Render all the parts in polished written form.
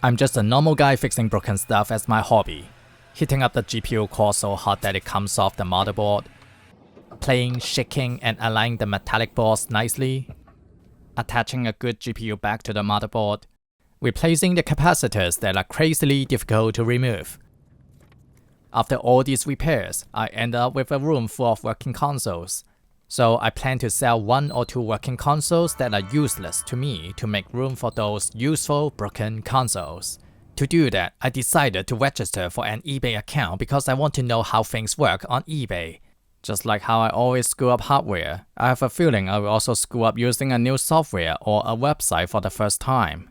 I'm just a normal guy fixing broken stuff as my hobby. Heating up the GPU core so hot that it comes off the motherboard. Playing, shaking, and aligning the metallic boards nicely. Attaching a good GPU back to the motherboard. Replacing the capacitors that are crazily difficult to remove. After all these repairs, I end up with a room full of working consoles. So I plan to sell 1 or 2 working consoles that are useless to me to make room for those useful broken consoles. To do that, I decided to register for an eBay account because I want to know how things work on eBay. Just like how I always screw up hardware, I have a feeling I will also screw up using a new software or a website for the first time.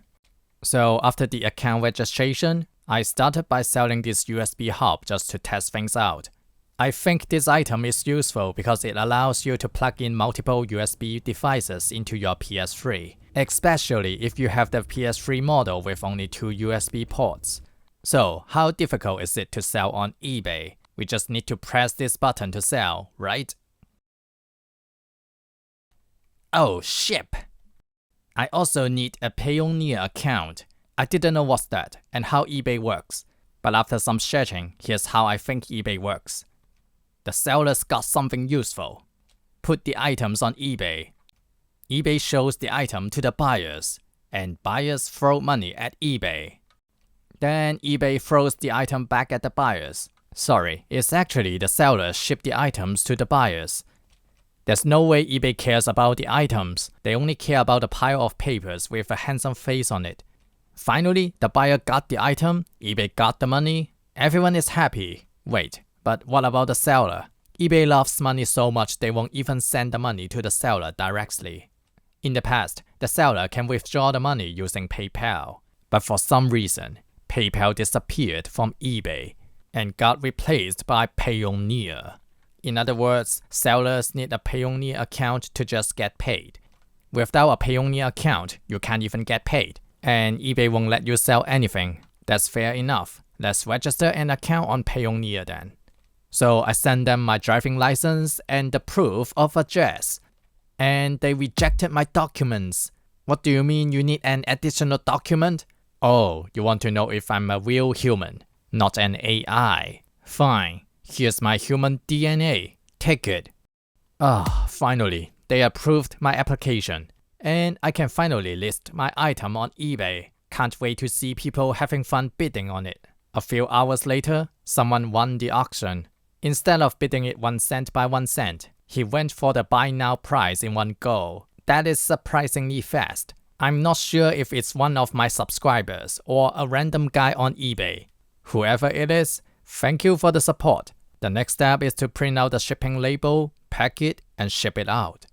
So after the account registration, I started by selling this USB hub just to test things out. I think this item is useful because it allows you to plug in multiple USB devices into your PS3, especially if you have the PS3 model with only 2 USB ports. So, how difficult is it to sell on eBay? We just need to press this button to sell, right? Oh, ship! I also need a Payoneer account. I didn't know what's that and how eBay works, but after some searching, here's how I think eBay works. The sellers got something useful. Put the items on eBay. eBay shows the item to the buyers, and buyers throw money at eBay. Then eBay throws the item back at the buyers. Sorry, it's actually the sellers ship the items to the buyers. There's no way eBay cares about the items, they only care about a pile of papers with a handsome face on it. Finally, the buyer got the item, eBay got the money, everyone is happy. Wait. But what about the seller? eBay loves money so much they won't even send the money to the seller directly. In the past, the seller can withdraw the money using PayPal. But for some reason, PayPal disappeared from eBay and got replaced by Payoneer. In other words, sellers need a Payoneer account to just get paid. Without a Payoneer account, you can't even get paid, and eBay won't let you sell anything. That's fair enough. Let's register an account on Payoneer then. So I sent them my driving license and the proof of address. And they rejected my documents. What do you mean you need an additional document? Oh, you want to know if I'm a real human, not an AI. Fine, here's my human DNA. Take it. Finally, they approved my application. And I can finally list my item on eBay. Can't wait to see people having fun bidding on it. A few hours later, someone won the auction. Instead of bidding it 1 cent by 1 cent, he went for the buy now price in one go. That is surprisingly fast. I'm not sure if it's one of my subscribers or a random guy on eBay. Whoever it is, thank you for the support. The next step is to print out the shipping label, pack it, and ship it out.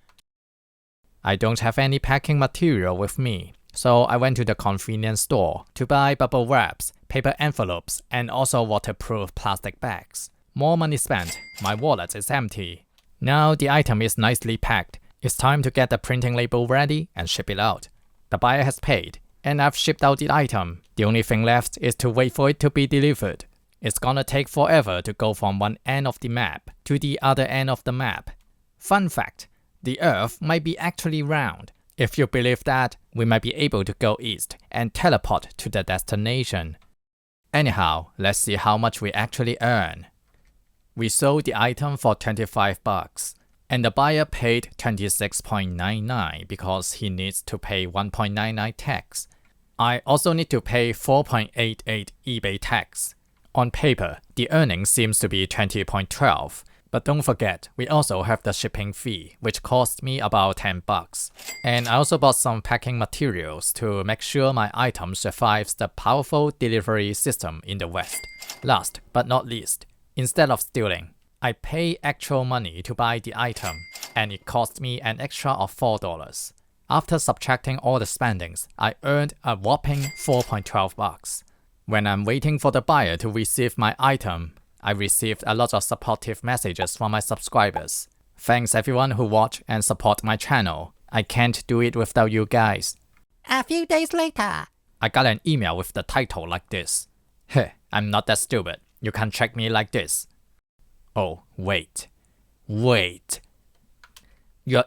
I don't have any packing material with me, so I went to the convenience store to buy bubble wraps, paper envelopes, and also waterproof plastic bags. More money spent, my wallet is empty. Now the item is nicely packed. It's time to get the printing label ready and ship it out. The buyer has paid, and I've shipped out the item. The only thing left is to wait for it to be delivered. It's gonna take forever to go from one end of the map to the other end of the map. Fun fact, the Earth might be actually round. If you believe that, we might be able to go east and teleport to the destination. Anyhow, let's see how much we actually earn. We sold the item for $25, and the buyer paid $26.99 because he needs to pay $1.99 tax. I also need to pay $4.88 eBay tax. On paper, the earnings seems to be $20.12, but don't forget, we also have the shipping fee, which cost me about $10. And I also bought some packing materials to make sure my item survives the powerful delivery system in the West. Last but not least, instead of stealing, I pay actual money to buy the item, and it cost me an extra of $4. After subtracting all the spendings, I earned a whopping $4.12. When I'm waiting for the buyer to receive my item, I received a lot of supportive messages from my subscribers. Thanks everyone who watch and support my channel. I can't do it without you guys. A few days later, I got an email with the title like this. Heh, I'm not that stupid. You can't track me like this. Oh, wait. Your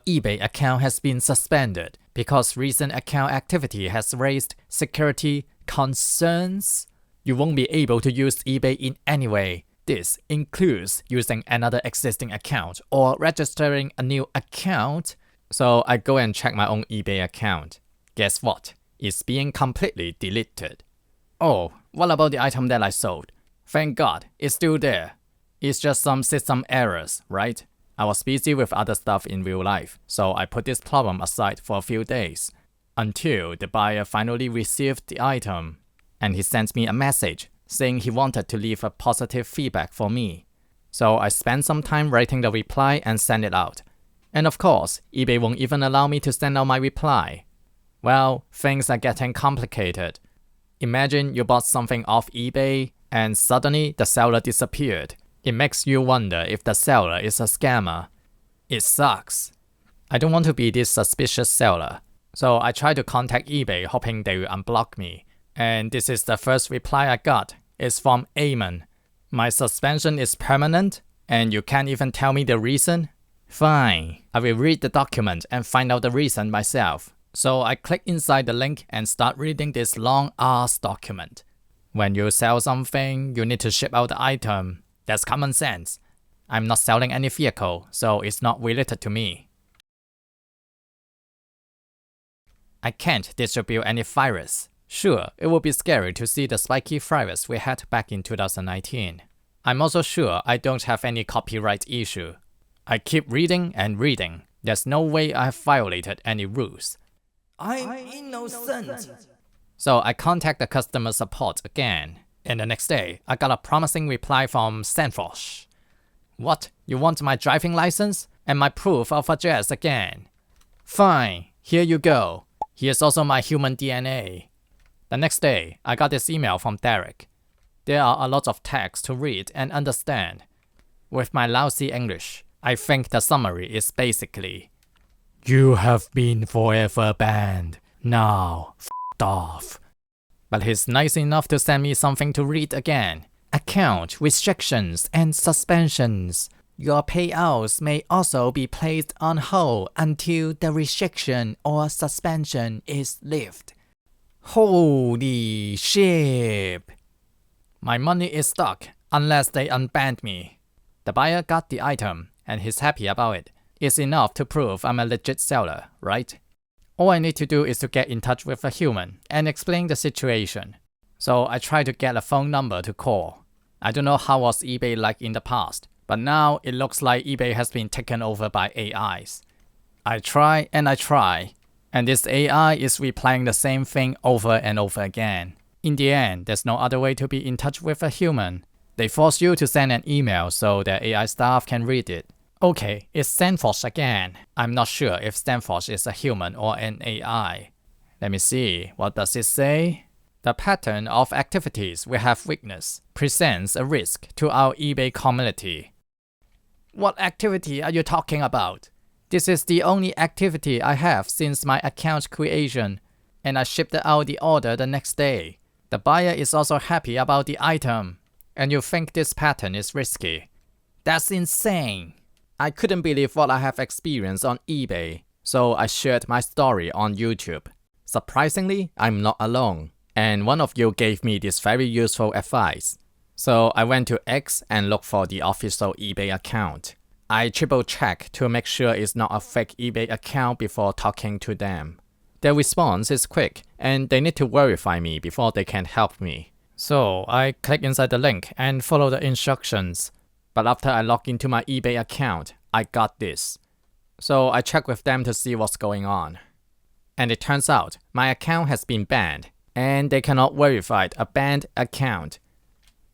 eBay account has been suspended because recent account activity has raised security, concerns? You won't be able to use eBay in any way. This includes using another existing account or registering a new account. So I go and check my own eBay account. Guess what? It's being completely deleted. Oh, what about the item that I sold? Thank God, it's still there. It's just some system errors, right? I was busy with other stuff in real life, so I put this problem aside for a few days. Until the buyer finally received the item. And he sent me a message saying he wanted to leave a positive feedback for me. So I spent some time writing the reply and sent it out. And of course, eBay won't even allow me to send out my reply. Well, things are getting complicated. Imagine you bought something off eBay and suddenly the seller disappeared. It makes you wonder if the seller is a scammer. It sucks. I don't want to be this suspicious seller. So I tried to contact eBay hoping they will unblock me. And this is the first reply I got. It's from Amen. My suspension is permanent and you can't even tell me the reason? Fine. I will read the document and find out the reason myself. So I click inside the link and start reading this long-ass document. When you sell something, you need to ship out the item. That's common sense. I'm not selling any vehicle, so it's not related to me. I can't distribute any virus. Sure, it would be scary to see the spiky virus we had back in 2019. I'm also sure I don't have any copyright issue. I keep reading and reading. There's no way I have violated any rules. I'm innocent. So I contact the customer support again. And the next day, I got a promising reply from Stanford. What? You want my driving license? And my proof of address again? Fine, here you go. Here's also my human DNA. The next day, I got this email from Derek. There are a lot of text to read and understand. With my lousy English, I think the summary is basically, you have been forever banned. Now, f*** off. But he's nice enough to send me something to read again. Account restrictions and suspensions. Your payouts may also be placed on hold until the restriction or suspension is lifted. Holy shit! My money is stuck unless they unbanned me. The buyer got the item and he's happy about it. It's enough to prove I'm a legit seller, right? All I need to do is to get in touch with a human and explain the situation. So I try to get a phone number to call. I don't know how was eBay like in the past, but now it looks like eBay has been taken over by AIs. I try, and this AI is replaying the same thing over and over again. In the end, there's no other way to be in touch with a human. They force you to send an email so their AI staff can read it. Okay, it's Stanford again. I'm not sure if Stanford is a human or an AI. Let me see, what does it say? The pattern of activities we have witnessed presents a risk to our eBay community. What activity are you talking about? This is the only activity I have since my account creation, and I shipped out the order the next day. The buyer is also happy about the item, and you think this pattern is risky. That's insane. I couldn't believe what I have experienced on eBay, so I shared my story on YouTube. Surprisingly, I'm not alone, and one of you gave me this very useful advice. So I went to X and looked for the official eBay account. I triple-check to make sure it's not a fake eBay account before talking to them. Their response is quick, and they need to verify me before they can help me. So I click inside the link and follow the instructions. But after I log into my eBay account, I got this. So I check with them to see what's going on. And it turns out my account has been banned, and they cannot verify a banned account.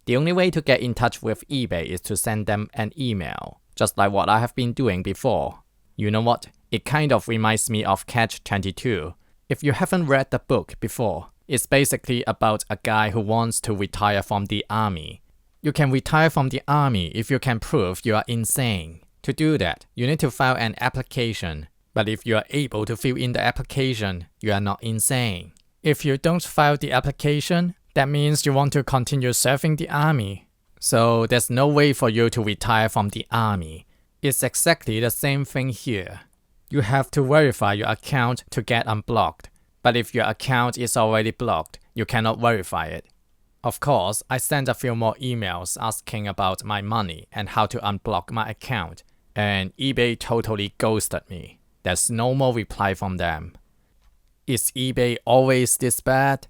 The only way to get in touch with eBay is to send them an email, just like what I have been doing before. You know what? It kind of reminds me of Catch-22. If you haven't read the book before, it's basically about a guy who wants to retire from the army. You can retire from the army if you can prove you are insane. To do that, you need to file an application. But if you are able to fill in the application, you are not insane. If you don't file the application, that means you want to continue serving the army. So there's no way for you to retire from the army. It's exactly the same thing here. You have to verify your account to get unblocked. But if your account is already blocked, you cannot verify it. Of course, I sent a few more emails asking about my money and how to unblock my account, and eBay totally ghosted me. There's no more reply from them. Is eBay always this bad?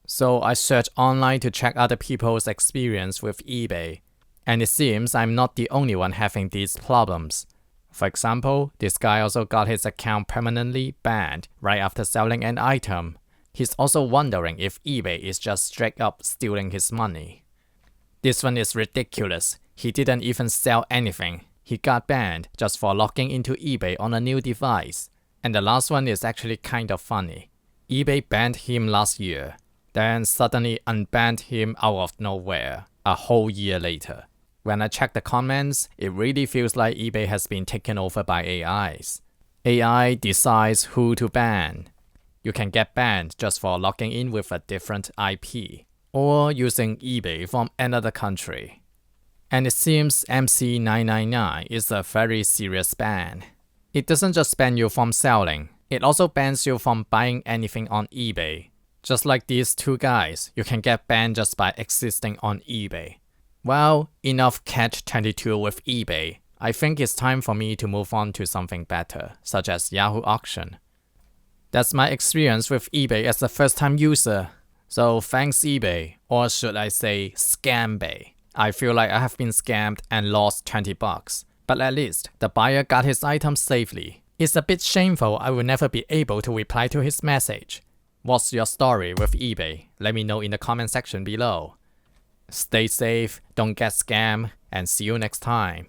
So I searched online to check other people's experience with eBay, and it seems I'm not the only one having these problems. For example, this guy also got his account permanently banned right after selling an item. He's also wondering if eBay is just straight up stealing his money. This one is ridiculous. He didn't even sell anything. He got banned just for logging into eBay on a new device. And the last one is actually kind of funny. eBay banned him last year, then suddenly unbanned him out of nowhere a whole year later. When I check the comments, it really feels like eBay has been taken over by AIs. AI decides who to ban. You can get banned just for logging in with a different IP, or using eBay from another country. And it seems MC999 is a very serious ban. It doesn't just ban you from selling, it also bans you from buying anything on eBay. Just like these two guys, you can get banned just by existing on eBay. Well, enough catch-22 with eBay. I think it's time for me to move on to something better, such as Yahoo Auction. That's my experience with eBay as a first-time user. So thanks eBay, or should I say Scambay. I feel like I have been scammed and lost 20 bucks. But at least, the buyer got his item safely. It's a bit shameful I will never be able to reply to his message. What's your story with eBay? Let me know in the comment section below. Stay safe, don't get scammed, and see you next time.